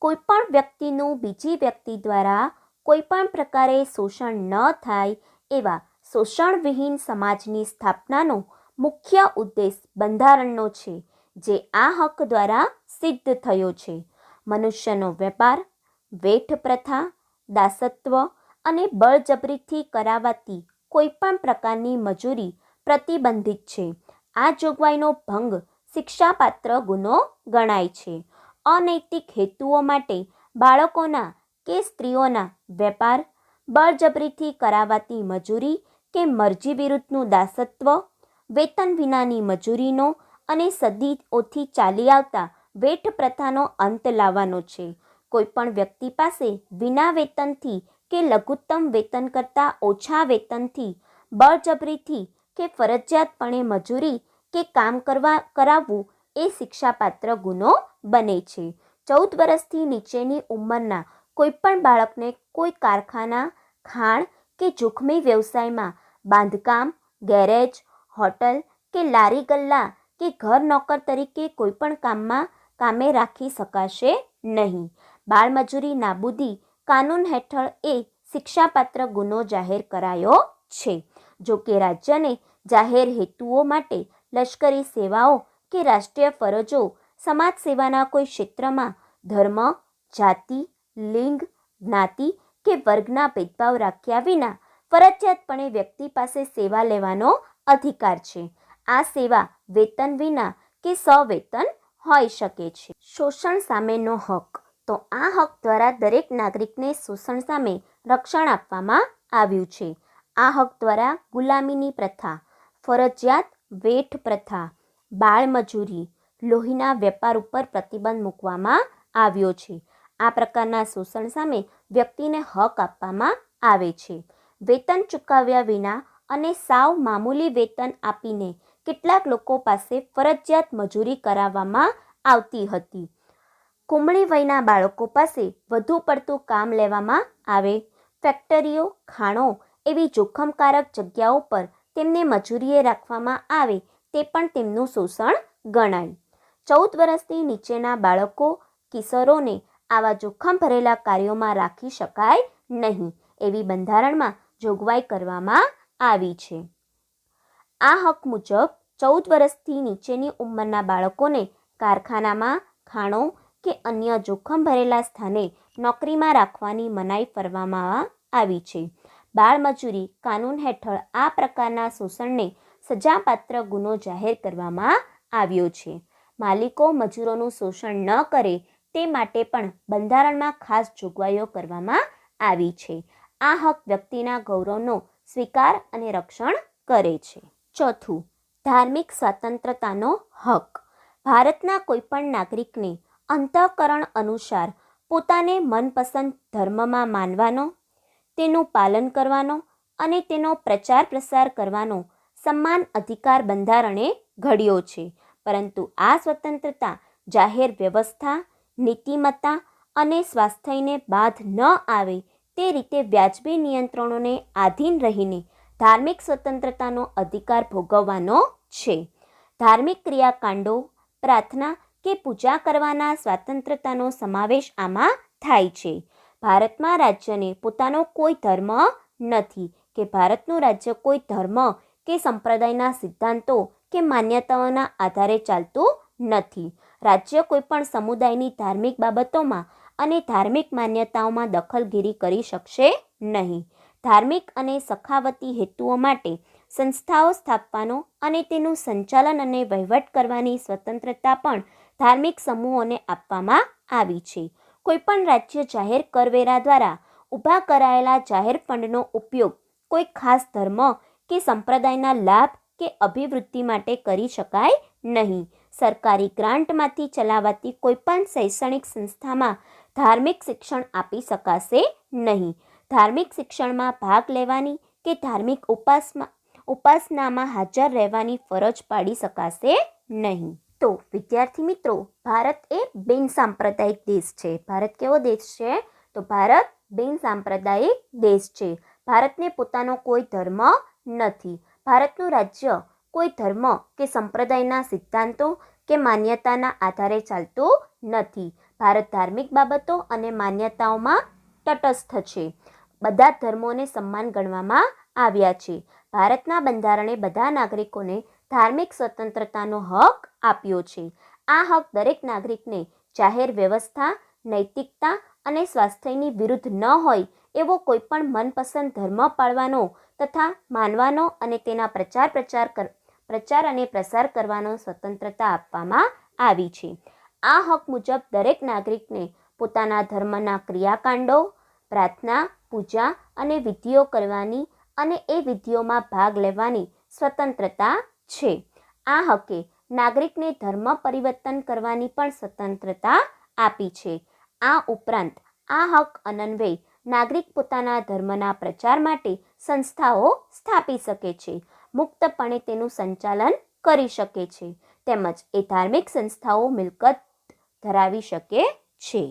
Speaker 1: કોઈપણ વ્યક્તિનું બીજી વ્યક્તિ દ્વારા કોઈપણ પ્રકારે શોષણ ન થાય એવા શોષણવિહીન સમાજની સ્થાપનાનો મુખ્ય ઉદ્દેશ બંધારણનો છે, જે આ હક દ્વારા સિદ્ધ થયો છે. મનુષ્યનો વેપાર, વેઠ પ્રથા, દાસત્વ અને બળજબરીથી કરાવાતી કોઈપણ પ્રકારની મજૂરી પ્રતિબંધિત છે. આ જોગવાઈનો ભંગ શિક્ષાપાત્ર ગુનો ગણાય છે. અનૈતિક હેતુઓ માટે બાળકોના કે સ્ત્રીઓના વેપાર, બળજબરીથી કરાવાતી મજૂરી કે મરજી વિરુદ્ધનું દાસત્વ, વેતન વિનાની મજૂરીનો અને સદીઓથી ચાલી આવતા વેઠ પ્રથાનો અંત લાવવાનો છે. કોઈપણ વ્યક્તિ પાસે વિના વેતનથી કે લઘુત્તમ વેતન કરતાં ઓછા વેતનથી બળજબરીથી કે ફરજિયાતપણે મજૂરી કે કામ કરાવવું એ શિક્ષાપાત્ર ગુનો બને છે. 14 વર્ષથી નીચેની ઉંમરના કોઈપણ બાળકને કોઈ કારખાના, ખાણ કે જોખમી વ્યવસાયમાં, બાંધકામ, ગેરેજ, હોટલ કે લારી ગલ્લા કે ઘર નોકર તરીકે કોઈપણ કામે રાખી શકાશે નહીં. બાળમજૂરી નાબૂદી કાનૂન હેઠળ એ શિક્ષાપાત્ર ગુનો જાહેર કરાયો છે. જો કે રાજ્યને જાહેર હેતુઓ માટે લશ્કરી સેવાઓ કે રાષ્ટ્રીય ફરજો, સમાજ સેવાના કોઈ ક્ષેત્રમાં ધર્મ, જાતિ, લિંગ, જ્ઞાતિ કે વર્ગના ભેદભાવ રાખ્યા વિના ફરજિયાતપણે વ્યક્તિ પાસે સેવા લેવાનો અધિકાર છે. આ સેવા વેતન વિના કે સવેતન હોઈ શકે છે. શોષણ સામેનો હક. તો આ હક દ્વારા દરેક નાગરિકને શોષણ સામે રક્ષણ આપવામાં આવ્યું છે. આ હક દ્વારા ગુલામીની પ્રથા, ફરજિયાત વેઠ પ્રથા, બાળમજૂરી, લોહીના વેપાર ઉપર પ્રતિબંધ મૂકવામાં આવ્યો છે. આ પ્રકારના શોષણ સામે વ્યક્તિને હક આપવામાં આવે છે. વેતન ચૂકવ્યા વિના અને સાવ મામૂલી વેતન આપીને કેટલાક લોકો પાસે ફરજિયાત મજૂરી કરાવવામાં આવતી હતી. કુમળી વયના બાળકો પાસે વધુ પડતું કામ લેવામાં આવે. ફેક્ટરીઓ, ખાણો એવી જોખમકારક જગ્યાઓ પર તેમને મજૂરીએ રાખવામાં આવે તે પણ તેમનું શોષણ ગણાય. 14 વર્ષથી નીચેના બાળકો, કિશોરોને આવા જોખમ ભરેલા કાર્યોમાં રાખી શકાય નહીં એવી બંધારણમાં જોગવાઈ કરવામાં આવી છે. આ હક મુજબ 14 વર્ષથી નીચેની ઉંમરના બાળકોને કારખાનામાં, ખાણો કે અન્ય જોખમ ભરેલા સ્થાને નોકરીમાં રાખવાની મનાઈ ફરવામાં આવી છે. બાળમજૂરી કાનૂન હેઠળ આ પ્રકારના શોષણને સજાપાત્ર ગુનો જાહેર કરવામાં આવ્યો છે. માલિકો મજૂરોનું શોષણ ન કરે તે માટે પણ બંધારણમાં ખાસ જોગવાઈઓ કરવામાં આવી છે. આ હક વ્યક્તિના ગૌરવનો સ્વીકાર અને રક્ષણ કરે છે. ચોથું, ધાર્મિક સ્વતંત્રતાનો હક. ભારતના કોઈપણ નાગરિકને અંતઃકરણ અનુસાર પોતાને મનપસંદ ધર્મમાં માનવાનો, તેનું પાલન કરવાનો અને તેનો પ્રચાર પ્રસાર કરવાનો સમાન અધિકાર બંધારણે ઘડ્યો છે. પરંતુ આ સ્વતંત્રતા જાહેર વ્યવસ્થા, નીતિમત્તા અને સ્વાસ્થ્યને બાધ ન આવે તે રીતે વ્યાજબી નિયંત્રણોને આધીન રહીને ધાર્મિક સ્વતંત્રતાનો અધિકાર ભોગવવાનો છે. ધાર્મિક ક્રિયાકાંડો, પ્રાર્થના કે પૂજા કરવાના સ્વતંત્રતાનો સમાવેશ આમાં થાય છે. ભારતમાં રાજ્યને પોતાનો કોઈ ધર્મ નથી કે ભારતનું રાજ્ય કોઈ ધર્મ કે સંપ્રદાયના સિદ્ધાંતો કે માન્યતાઓના આધારે ચાલતું નથી. રાજ્ય કોઈપણ સમુદાયની ધાર્મિક બાબતોમાં અને ધાર્મિક માન્યતાઓમાં દખલગીરી કરી શકશે નહીં. ધાર્મિક અને સખાવતી હેતુઓ માટે સંસ્થાઓ સ્થાપવાનો અને તેનું સંચાલન અને વહીવટ કરવાની સ્વતંત્રતા પણ ધાર્મિક સમૂહોને આપવામાં આવી છે. કોઈપણ રાજ્ય જાહેર કરવેરા દ્વારા ઊભા કરાયેલા જાહેર ફંડનો ઉપયોગ કોઈ ખાસ ધર્મ કે સંપ્રદાયના લાભ કે અભિવૃદ્ધિ માટે કરી શકાય નહીં. સરકારી ગ્રાન્ટમાંથી ચલાવાતી કોઈપણ શૈક્ષણિક સંસ્થામાં ધાર્મિક શિક્ષણ આપી શકાશે નહીં. ધાર્મિક શિક્ષણમાં ભાગ લેવાની કે ધાર્મિક ઉપાસનામાં હાજર રહેવાની ફરજ પાડી શકાશે નહીં. તો વિદ્યાર્થી મિત્રો, ભારત એ બિન સાંપ્રદાયિક દેશ છે. ભારત કેવો દેશ છે? તો ભારત બિન સાંપ્રદાયિક દેશ છે. ભારતને પોતાનો કોઈ ધર્મ નથી. ભારતનું રાજ્ય કોઈ ધર્મ કે સંપ્રદાયના સિદ્ધાંતો કે માન્યતાના આધારે ચાલતું નથી. ભારત ધાર્મિક બાબતો અને માન્યતાઓમાં તટસ્થ છે. બધા ધર્મોને સમાન ગણવામાં આવ્યા છે. ભારતના બંધારણે બધા નાગરિકોને ધાર્મિક સ્વતંત્રતાનો હક આપ્યો છે. આ હક દરેક નાગરિકને જાહેર વ્યવસ્થા, નૈતિકતા અને સ્વાસ્થ્યની વિરુદ્ધ ન હોય એવો કોઈપણ મનપસંદ ધર્મ પાળવાનો તથા માનવાનો અને તેના પ્રચાર અને પ્રસાર કરવાનો સ્વતંત્રતા આપવામાં આવી છે. આ હક મુજબ દરેક નાગરિકને પોતાના ધર્મના ક્રિયાકાંડો, પ્રાર્થના, પૂજા અને વિધિઓ કરવાની અને એ વિધિઓમાં ભાગ લેવાની સ્વતંત્રતા છે. આ હકે નાગરિકને ધર્મ પરિવર્તન કરવાની પણ સ્વતંત્રતા આપી છે. આ ઉપરાંત આ હક અન્વયે નાગરિક પોતાના ધર્મના પ્રચાર માટે સંસ્થાઓ સ્થાપી શકે છે, મુક્તપણે તેનું સંચાલન કરી શકે છે, તેમજ એ ધાર્મિક સંસ્થાઓ મિલકત ધરાવી શકે છે.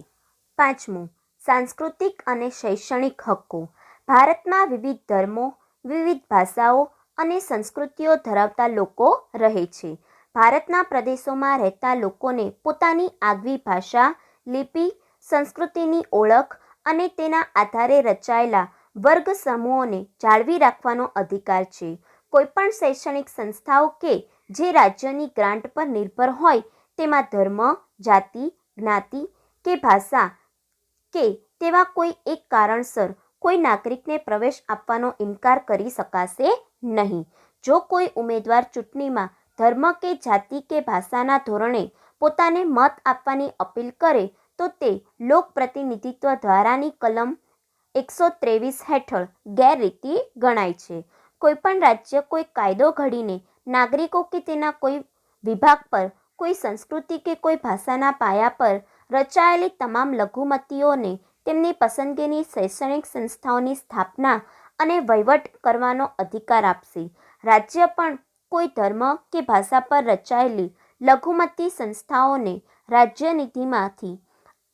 Speaker 1: 5. સાંસ્કૃતિક અને શૈક્ષણિક હક્કો. ભારતમાં વિવિધ ધર્મો, વિવિધ ભાષાઓ અને સંસ્કૃતિઓ ધરાવતા લોકો રહે છે. ભારતના પ્રદેશોમાં રહેતા લોકોને પોતાની આગવી ભાષા, લિપિ, સંસ્કૃતિની ઓળખ અને તેના આધારે રચાયેલા વર્ગ સમૂહોને જાળવી રાખવાનો અધિકાર છે. કોઈપણ શૈક્ષણિક સંસ્થાઓ કે જે રાજ્યની ગ્રાન્ટ પર નિર્ભર હોય તેમાં ધર્મ, જાતિ, જ્ઞાતિ કે ભાષા કે તેવા કોઈ એક કારણસર કોઈ નાગરિકને પ્રવેશ આપવાનો ઇનકાર કરી શકાશે નહીં. જો કોઈ ઉમેદવાર ચૂંટણીમાં ધર્મ કે જાતિ કે ભાષાના ધોરણે પોતાને મત આપવાની અપીલ કરે તો તે લોકપ્રતિનિધિત્વ ધારાની કલમ 123 હેઠળ ગેરરીતિ ગણાય છે. કોઈપણ રાજ્ય કોઈ કાયદો ઘડીને નાગરિકો કે તેના કોઈ વિભાગ પર કોઈ સંસ્કૃતિ કે કોઈ ભાષાના પાયા પર રચાયેલી તમામ લઘુમતીઓને તેમની પસંદગીની શૈક્ષણિક સંસ્થાઓની સ્થાપના અને વહીવટ કરવાનો અધિકાર આપશે. રાજ્ય પણ કોઈ ધર્મ કે ભાષા પર રચાયેલી લઘુમતી સંસ્થાઓને રાજ્ય નિધિમાંથી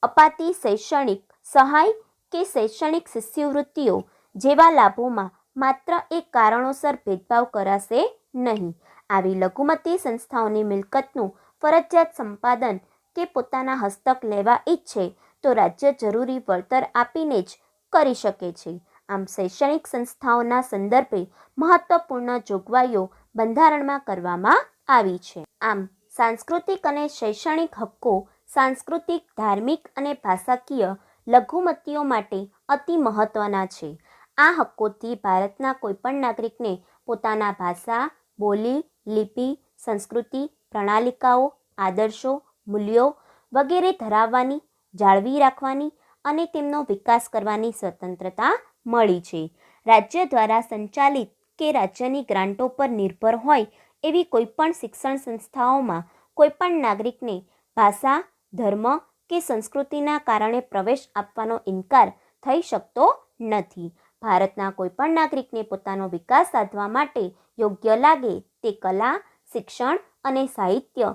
Speaker 1: અપાતી શૈક્ષણિક સહાય કે શૈક્ષણિક શિષ્યવૃત્તિઓ જેવા લાભોમાં માત્ર એક કારણોસર ભેદભાવ કરાશે નહીં. આવી લઘુમતી સંસ્થાઓની મિલકતનું ફરજિયાત સંપાદન કે પોતાના હસ્તક લેવા ઈચ્છે તો રાજ્ય જરૂરી વળતર આપીને જ કરી શકે છે. આમ શૈક્ષણિક સંસ્થાઓના સંદર્ભે મહત્વપૂર્ણ જોગવાઈઓ બંધારણમાં કરવામાં આવી છે. આમ સાંસ્કૃતિક અને શૈક્ષણિક હક્કો સાંસ્કૃતિક, ધાર્મિક અને ભાષાકીય લઘુમતીઓ માટે અતિ મહત્વના છે. આ હક્કોથી ભારતના કોઈપણ નાગરિકને પોતાના ભાષા, બોલી, લિપિ, સંસ્કૃતિ, પ્રણાલિકાઓ, આદર્શો, મૂલ્યો વગેરે ધરાવવાની, જાળવી રાખવાની અને તેમનો વિકાસ કરવાની સ્વતંત્રતા મળી છે. રાજ્ય દ્વારા સંચાલિત કે રાજ્યની ગ્રાન્ટો પર નિર્ભર હોય એવી કોઈપણ શિક્ષણ સંસ્થાઓમાં કોઈપણ નાગરિકને ભાષા, ધર્મ કે સંસ્કૃતિના કારણે પ્રવેશ આપવાનો ઇનકાર થઈ શકતો નથી. ભારતના કોઈપણ નાગરિકને પોતાનો વિકાસ સાધવા માટે યોગ્ય લાગે તે કલા, શિક્ષણ અને સાહિત્ય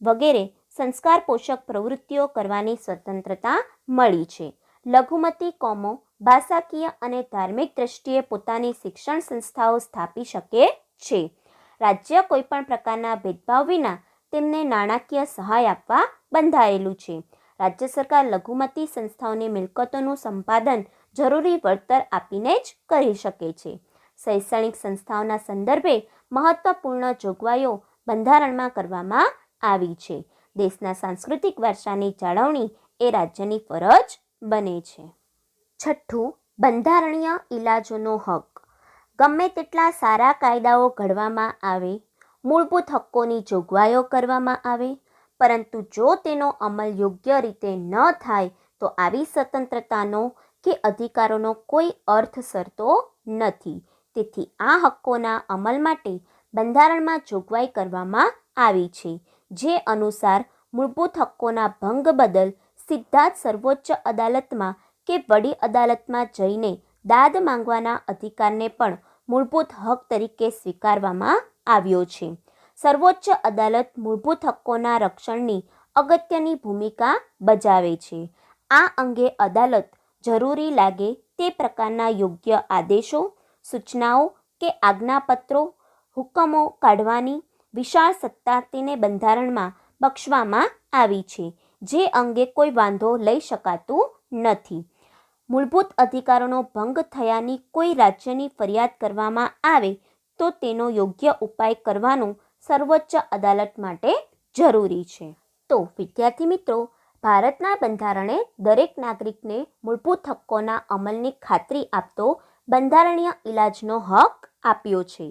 Speaker 1: વગેરે સંસ્કાર પોષક પ્રવૃત્તિઓ કરવાની સ્વતંત્રતા મળી છે. લઘુમતી કોમો ભાષાકીય અને ધાર્મિક દ્રષ્ટિએ પોતાની શિક્ષણ સંસ્થાઓ સ્થાપી શકે છે. રાજ્ય કોઈપણ પ્રકારના ભેદભાવ વિના તેમને નાણાકીય સહાય આપવા બંધાયેલું છે. રાજ્ય સરકાર લઘુમતી સંસ્થાઓની મિલકતોનું સંપાદન જરૂરી વળતર આપીને જ કરી શકે છે. શૈક્ષણિક સંસ્થાઓના સંદર્ભે મહત્વપૂર્ણ જોગવાઈઓ બંધારણમાં કરવામાં આવી છે. દેશના સાંસ્કૃતિક વારસાની જાળવણી એ રાજ્યની ફરજ બને છે. 6. બંધારણીય ઇલાજોનો હક. ગમે તેટલા સારા કાયદાઓ ઘડવામાં આવે, મૂળભૂત હક્કોની જોગવાઈઓ કરવામાં આવે, પરંતુ જો તેનો અમલ યોગ્ય રીતે ન થાય તો આવી સ્વતંત્રતાનો કે અધિકારોનો કોઈ અર્થ સરતો નથી. તેથી આ હક્કોના અમલ માટે બંધારણમાં જોગવાઈ કરવામાં આવી છે, જે અનુસાર મૂળભૂત હક્કોના ભંગ બદલ સીધા જ સર્વોચ્ચ અદાલતમાં કે વડી અદાલતમાં જઈને દાદ માંગવાના અધિકારને પણ મૂળભૂત હક તરીકે સ્વીકારવામાં આવ્યો છે. સર્વોચ્ચ અદાલત મૂળભૂત હક્કોના રક્ષણની અગત્યની ભૂમિકા ભજાવે છે. આ અંગે અદાલત જરૂરી લાગે તે પ્રકારના યોગ્ય આદેશો, સૂચનાઓ કે આજ્ઞાપત્રો, હુકમો કાઢવાની વિશાળ સત્તા તેને બંધારણમાં બક્ષવામાં આવી છે, જે અંગે કોઈ વાંધો લઈ શકાતું નથી. મૂળભૂત અધિકારોનો ભંગ થયાની કોઈ રાજ્યની ફરિયાદ કરવામાં આવે તો તેનો યોગ્ય ઉપાય કરવાનું સર્વોચ્ચ અદાલત માટે જરૂરી છે. તો વિદ્યાર્થી મિત્રો, ભારતના બંધારણે દરેક નાગરિકને મૂળભૂત હક્કોના અમલની ખાતરી આપતો બંધારણીય ઇલાજનો હક આપ્યો છે.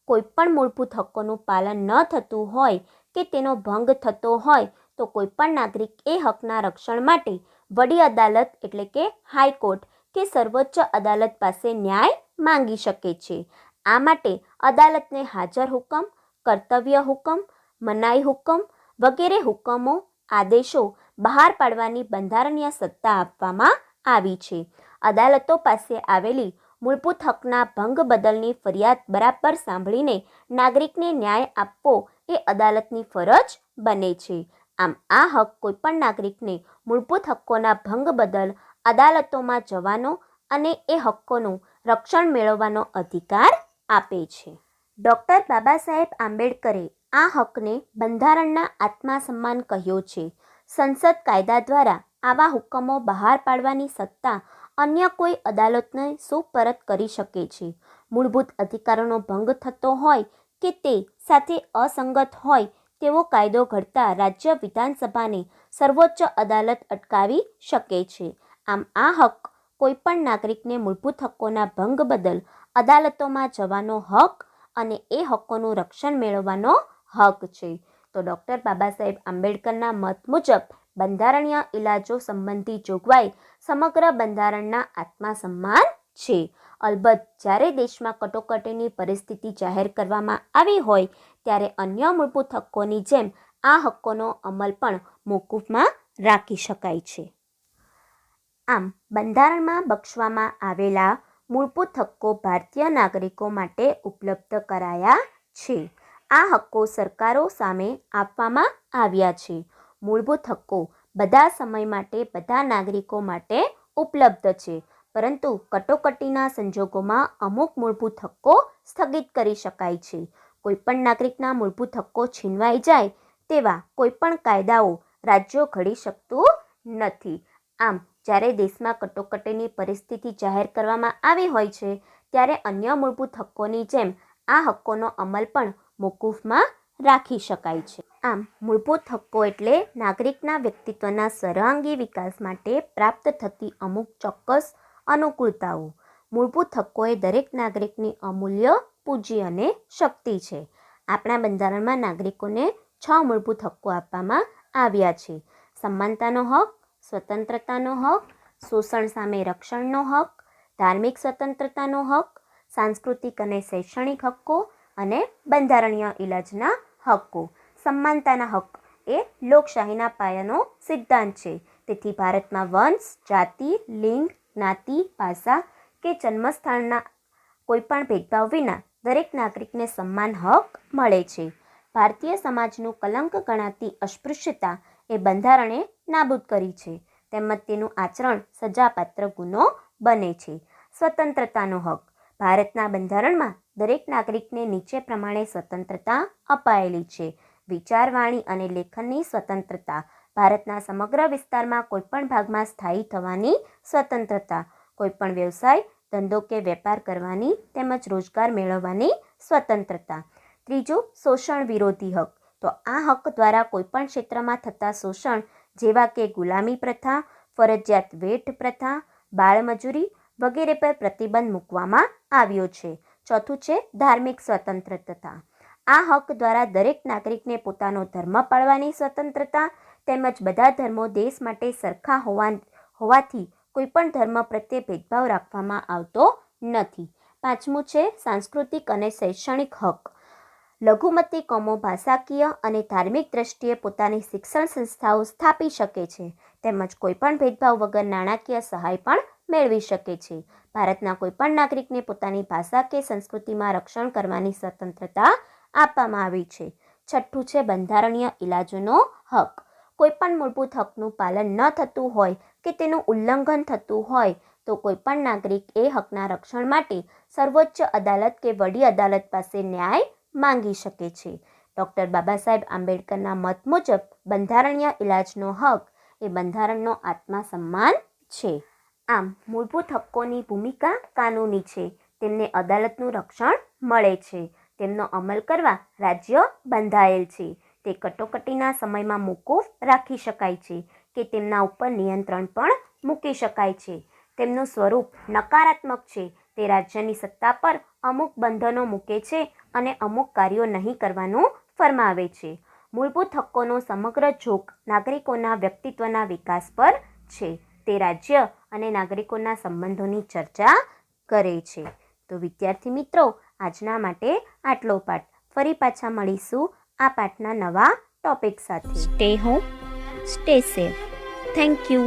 Speaker 1: કોઈપણ મૂળભૂત હક્કોનું પાલન ન થતું હોય કે તેનો ભંગ થતો હોય તો કોઈપણ નાગરિક એ હકના રક્ષણ માટે વડી અદાલત એટલે કે હાઈકોર્ટ કે સર્વોચ્ચ અદાલત પાસે ન્યાય માંગી શકે છે. આ માટે અદાલતને હાજર હુકમ, કર્તવ્ય હુકમ, મનાઈ હુકમ વગેરે હુકમો, આદેશો બહાર પાડવાની બંધારણીય સત્તા આપવામાં આવી છે. અદાલતો પાસે આવેલી મૂળભૂત હકના ભંગ બદલની ફરિયાદ બરાબર સાંભળીને નાગરિકને ન્યાય આપવો એ અદાલતની ફરજ બને છે. આમ આ હક કોઈપણ નાગરિકને મૂળભૂત હક્કોના ભંગ બદલ અદાલતોમાં જવાનો અને એ હક્કોનું રક્ષણ મેળવવાનો અધિકાર આપે છે. ડૉક્ટર બાબા સાહેબ આંબેડકરે આ હકને બંધારણના આત્મસન્માન કહ્યો છે. સંસદ કાયદા દ્વારા આવા હુકમો બહાર પાડવાની સત્તા અન્ય કોઈ અદાલતને સુપરત કરી શકે છે. મૂળભૂત અધિકારોનો ભંગ થતો હોય કે તે સાથે અસંગત હોય તેવો કાયદો ઘડતા રાજ્ય વિધાનસભાને સર્વોચ્ચ અદાલત અટકાવી શકે છે. આમ આ હક કોઈપણ નાગરિકને મૂળભૂત હક્કોના ભંગ બદલ અદાલતોમાં જવાનો હક અને એ હક્કોનું રક્ષણ મેળવવાનો હક છે. તો ડૉક્ટર બાબા સાહેબ આંબેડકરના મત મુજબ બંધારણીય ઇલાજો સંબંધી જોગવાઈ સમગ્ર બંધારણના આત્મસન્માન છે. અલબત્ત જ્યારે દેશમાં કટોકટીની પરિસ્થિતિ જાહેર કરવામાં આવી હોય ત્યારે અન્ય મૂળભૂત હક્કોની જેમ આ હક્કોનો અમલ પણ મોકૂફમાં રાખી શકાય છે. આમ બંધારણમાં બક્ષવામાં આવેલા મૂળભૂત હક્કો ભારતીય નાગરિકો માટે ઉપલબ્ધ કરાયા છે. આ હક્કો સરકારો સામે આપવામાં આવ્યા છે. મૂળભૂત હક્કો બધા સમય માટે બધા નાગરિકો માટે ઉપલબ્ધ છે, પરંતુ કટોકટીના સંજોગોમાં અમુક મૂળભૂત હક્કો સ્થગિત કરી શકાય છે. કોઈપણ નાગરિકના મૂળભૂત હક્કો છીનવાઈ જાય તેવા કોઈપણ કાયદાઓ રાજ્યો ઘડી શકતું નથી. આમ જ્યારે દેશમાં કટોકટીની પરિસ્થિતિ જાહેર કરવામાં આવી હોય છે ત્યારે અન્ય મૂળભૂત હક્કોની જેમ આ હક્કોનો અમલ પણ મોકૂફમાં રાખી શકાય છે. આમ મૂળભૂત હક્કો એટલે નાગરિકના વ્યક્તિત્વના સર્વાંગી વિકાસ માટે પ્રાપ્ત થતી અમુક ચોક્કસ અનુકૂળતાઓ. મૂળભૂત હક્કો એ દરેક નાગરિકની અમૂલ્ય પૂંજી અને શક્તિ છે. આપણા બંધારણમાં નાગરિકોને 6 મૂળભૂત હક્કો આપવામાં આવ્યા છે. સમાનતાનો હક, સ્વતંત્રતાનો હક, શોષણ સામે રક્ષણનો હક, ધાર્મિક સ્વતંત્રતાનો હક, સાંસ્કૃતિક અને શૈક્ષણિક હક્કો અને બંધારણીય ઇલાજના હક્કો. સમાનતાના હક એ લોકશાહીના પાયાનો સિદ્ધાંત છે. તેથી ભારતમાં વંશ, જાતિ, લિંગ, જ્ઞાતિ, ભાષા કે જન્મસ્થાનના કોઈપણ ભેદભાવ વિના દરેક નાગરિકને સમાન હક મળે છે. ભારતીય સમાજનું કલંક ગણાતી અસ્પૃશ્યતા એ બંધારણે નાબૂદ કરી છે, તેમજ તેનું આચરણ સજાપાત્ર ગુનો બને છે. સ્વતંત્રતાનો હક. ભારતના બંધારણમાં દરેક નાગરિકને નીચે પ્રમાણે સ્વતંત્રતા અપાયેલી છે. વિચાર, વાણી અને લેખનની સ્વતંત્રતા, ભારતના સમગ્ર વિસ્તારમાં કોઈપણ ભાગમાં સ્થાયી થવાની સ્વતંત્રતા, કોઈપણ વ્યવસાય, ધંધો કે વેપાર કરવાની તેમજ રોજગાર મેળવવાની સ્વતંત્રતા. ત્રીજું, શોષણ વિરોધી હક. તો આ હક દ્વારા કોઈપણ ક્ષેત્રમાં થતા શોષણ જેવા કે ગુલામી પ્રથા, ફરજિયાત વેઠ પ્રથા, બાળમજૂરી વગેરે પર પ્રતિબંધ મૂકવામાં આવ્યો છે. ચોથું છે ધાર્મિક સ્વતંત્રતા. આ હક દ્વારા દરેક નાગરિકને પોતાનો ધર્મ પાળવાની સ્વતંત્રતા તેમજ બધા ધર્મો દેશ માટે સરખા હોવાથી કોઈપણ ધર્મ પ્રત્યે ભેદભાવ રાખવામાં આવતો નથી. પાંચમું છે સાંસ્કૃતિક અને શૈક્ષણિક હક. લઘુમતી કોમો ભાષાકીય અને ધાર્મિક દ્રષ્ટિએ પોતાની શિક્ષણ સંસ્થાઓ સ્થાપી શકે છે તેમજ કોઈપણ ભેદભાવ વગર નાણાકીય સહાય પણ મેળવી શકે છે. ભારતના કોઈપણ નાગરિકને પોતાની ભાષા કે સંસ્કૃતિમાં રક્ષણ કરવાની સ્વતંત્રતા આપવામાં આવી છે. છઠ્ઠું છે બંધારણીય ઇલાજોનો હક. કોઈપણ મૂળભૂત હકનું પાલન ન થતું હોય કે તેનું ઉલ્લંઘન થતું હોય તો કોઈપણ નાગરિક એ હકના રક્ષણ માટે સર્વોચ્ચ અદાલત કે વડી અદાલત પાસે ન્યાય માંગી શકે છે. ડૉક્ટર બાબા સાહેબ આંબેડકરના મત મુજબ બંધારણીય ઇલાજનો હક એ બંધારણનો આત્મસન્માન છે. આમ મૂળભૂત હક્કોની ભૂમિકા કાનૂની છે. તેમને અદાલતનું રક્ષણ મળે છે. તેમનો અમલ કરવા રાજ્ય બંધાયેલ છે. તે કટોકટીના સમયમાં મોકૂફ રાખી શકાય છે કે તેમના ઉપર નિયંત્રણ પણ મૂકી શકાય છે. તેમનું સ્વરૂપ નકારાત્મક છે. તે રાજ્યની સત્તા પર અમુક બંધનો મૂકે છે અને અમુક કાર્યો નહીં કરવાનું ફરમાવે છે. મૂળભૂત હક્કોનો સમગ્ર ઝોક નાગરિકોના વ્યક્તિત્વના વિકાસ પર છે. તે રાજ્ય અને નાગરિકોના સંબંધોની ચર્ચા કરે છે. તો વિદ્યાર્થી મિત્રો, આજના માટે આટલો પાઠ. ફરી પાછા મળીશું આ પાઠના નવા ટોપિક સાથે. Stay home, stay safe. Thank you.